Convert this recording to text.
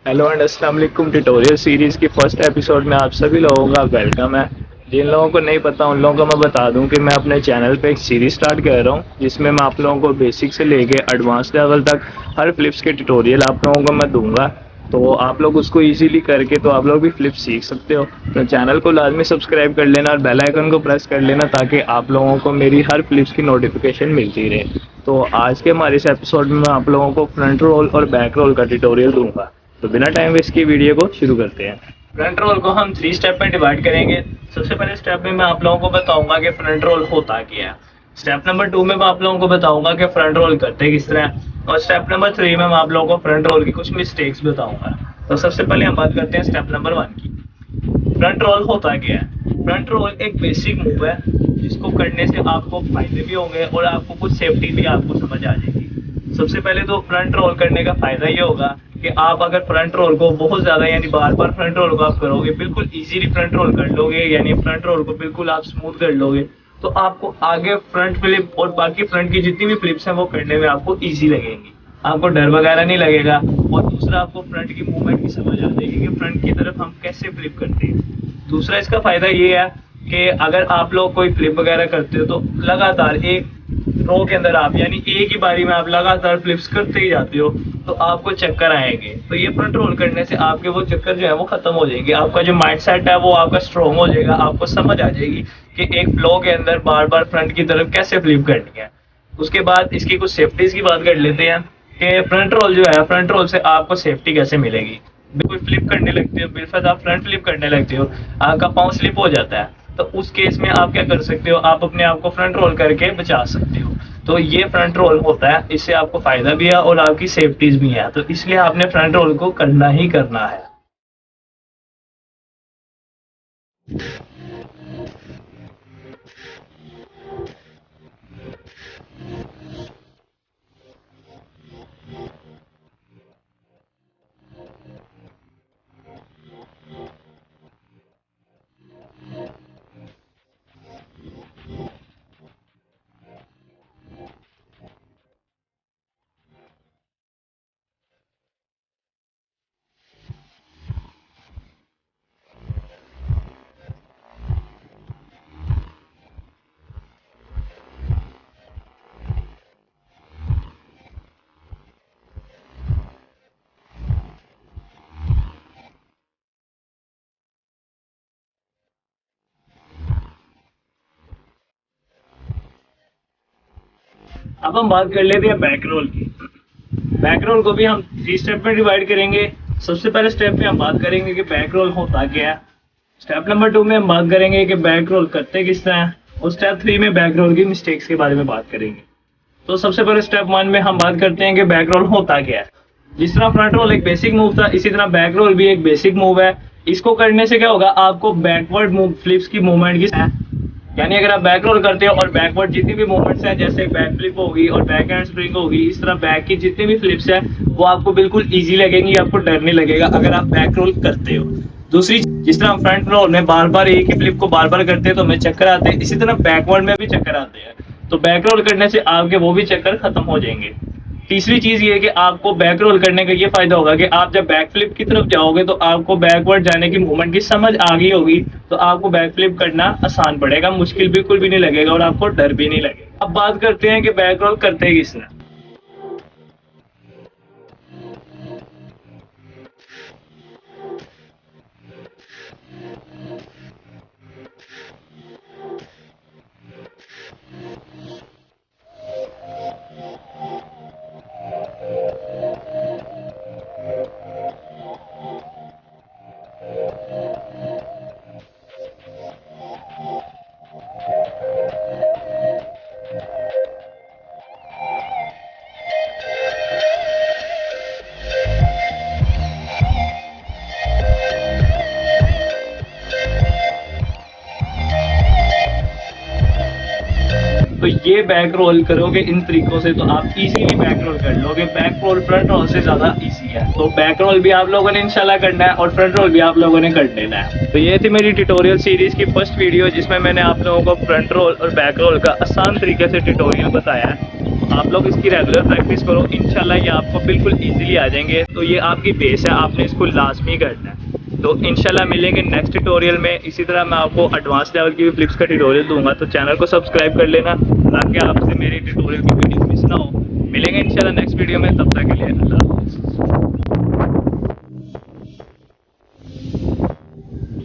Hello and अस्सलाम वालेकुम। Tutorial series की फर्स्ट एपिसोड में आप सभी लोगों का वेलकम है। जिन लोगों को नहीं पता उन लोगों को मैं बता दूं कि मैं अपने चैनल पे एक सीरीज़ स्टार्ट कर रहा हूं जिसमें मैं आप लोगों को बेसिक से लेके एडवांस लेवल तक हर फ्लिप्स के ट्यूटोरियल आप लोगों को मैं दूंगा। तो आप लोग उसको इजीली करके तो आप लोग भी फ्लिप सीख सकते हो। तो चैनल को लाजमी सब्सक्राइब कर लेना और बेल आइकन को प्रेस कर लेना ताकि आप लोगों को मेरी हर फ्लिप्स की नोटिफिकेशन मिलती रहे। तो आज के हमारे इस एपिसोड में मैं आप लोगों को फ्रंट रोल और बैक रोल का ट्यूटोरियल दूंगा। तो बिना टाइम वेस्ट की वीडियो को शुरू करते हैं। फ्रंट रोल को हम 3 स्टेप में डिवाइड करेंगे। सबसे पहले स्टेप में मैं आप लोगों को बताऊंगा कि फ्रंट रोल होता क्या है। स्टेप नंबर 2 में मैं आप लोगों को बताऊंगा कि फ्रंट रोल करते किस तरह है। और स्टेप नंबर 3 में मैं आप लोगों को फ्रंट रोल की कुछ मिस्टेक्स बताऊंगा। तो सबसे पहले हम बात करते हैं स्टेप नंबर 1 की। फ्रंट रोल होता क्या है? फ्रंट रोल एक बेसिक मूव है जिसको करने से आपको फायदे भी होंगे और आपको कुछ सेफ्टी भी आपको समझ आ जाएगी। सबसे पहले तो फ्रंट रोल करने का फायदा ये होगा कि आप अगर फ्रंट रोल को बहुत ज्यादा यानी बार बार फ्रंट रोल को आप करोगे, बिल्कुल इजीली फ्रंट रोल कर लोगे, यानी फ्रंट रोल को बिल्कुल आप स्मूथ कर लोगे, तो आपको आगे फ्रंट फ्लिप और बाकी फ्रंट की जितनी भी फ्लिप्स हैं वो करने में आपको इजी लगेंगी। आपको डर वगैरह नहीं लगेगा। और दूसरा, आपको फ्रंट की मूवमेंट की समझ आ जाएगी कि फ्रंट की तरफ हम कैसे फ्लिप करते हैं। दूसरा इसका फायदा ये है कि अगर आप लोग कोई फ्लिप वगैरह करते हो तो लगातार एक रो के अंदर आप यानी एक ही बारी में आप लगातार फ्लिप्स करते ही जाते हो तो आपको चक्कर आएंगे। तो ये फ्रंट रोल करने से आपके वो चक्कर जो है वो खत्म हो जाएंगे। आपका जो माइंड सेट है वो आपका स्ट्रॉन्ग हो जाएगा। आपको समझ आ जाएगी कि एक फ्लो के अंदर बार बार फ्रंट की तरफ कैसे फ्लिप करनी है। उसके बाद इसकी कुछ सेफ्टीज की बात कर लेते हैं कि फ्रंट रोल जो है, फ्रंट रोल से आपको सेफ्टी कैसे मिलेगी। बिल्कुल फ्लिप करने लगते हो, बिल्कुल आप फ्रंट फ्लिप करने लगते हो, आपका पाँव स्लिप हो जाता है, तो उस केस में आप क्या कर सकते हो, आप अपने आप को फ्रंट रोल करके बचा सकते हो। तो ये फ्रंट रोल होता है, इससे आपको फायदा भी है और आपकी सेफ्टीज भी है। तो इसलिए आपने फ्रंट रोल को करना ही करना है। अब हम बात कर लेते हैं बैक रोल की। बैक रोल को भी हम 3 स्टेप में डिवाइड करेंगे। सबसे पहले स्टेप में हम बात करेंगे कि बैक रोल होता क्या है। स्टेप नंबर 2 में हम बात करेंगे कि बैक रोल करते किस तरह है। और स्टेप 3 में बैक रोल की मिस्टेक्स के बारे में बात करेंगे। तो सबसे पहले स्टेप 1 में हम बात करते हैं कि बैक रोल होता क्या है। जिस तरह फ्रंट रोल एक बेसिक मूव था, इसी तरह बैक रोल भी एक बेसिक मूव है। इसको करने से क्या होगा, आपको बैकवर्ड मूव फ्लिप्स की मूवमेंट की, यानी अगर आप बैक रोल करते हो और बैकवर्ड जितनी भी मूवमेंट्स हैं, जैसे बैक फ्लिप होगी और बैक हैंड स्प्रिंग होगी, इस तरह बैक की जितनी भी फ्लिप्स हैं वो आपको बिल्कुल इजी लगेंगी, आपको डर नहीं लगेगा अगर आप बैक रोल करते हो। दूसरी, जिस तरह हम फ्रंट रोल में बार बार एक ही फ्लिप को बार बार करते हैं तो हमें चक्कर आते हैं, इसी तरह बैकवर्ड में भी चक्कर आते हैं। तो बैक रोल करने से आपके वो भी चक्कर खत्म हो जाएंगे। तीसरी चीज ये है कि आपको बैक रोल करने का ये फायदा होगा कि आप जब बैक फ्लिप की तरफ जाओगे तो आपको बैकवर्ड जाने की मूवमेंट की समझ आ गई होगी, तो आपको बैक फ्लिप करना आसान पड़ेगा, मुश्किल बिल्कुल भी नहीं लगेगा और आपको डर भी नहीं लगेगा। अब बात करते हैं कि बैक रोल करते किसने। तो ये बैक रोल करोगे इन तरीकों से तो आप इजीली बैक रोल कर लोगे। बैक रोल फ्रंट रोल से ज्यादा इजी है। तो बैक रोल भी आप लोगों ने इंशाल्लाह करना है और फ्रंट रोल भी आप लोगों ने कर लेना है। तो ये थी मेरी ट्यूटोरियल सीरीज की फर्स्ट वीडियो जिसमें मैंने आप लोगों को फ्रंट रोल और बैक रोल का आसान तरीके से ट्यूटोरियल बताया है। आप लोग इसकी रेगुलर प्रैक्टिस करो, इंशाल्लाह ये आपको बिल्कुल ईजिली आ जाएंगे। तो ये आपकी बेस है, आपने इसको लाजमी करना है। तो इंशाल्लाह मिलेंगे नेक्स्ट ट्यूटोरियल में। इसी तरह मैं आपको एडवांस लेवल की भी फ्लिप्स का ट्यूटोरियल दूंगा, तो चैनल को सब्सक्राइब कर लेना ताकि आपसे मेरी ट्यूटोरियल की वीडियो मिस ना हो। मिलेंगे इंशाल्लाह नेक्स्ट वीडियो में, तब तक के लिए अल्लाह हाफ़िज़।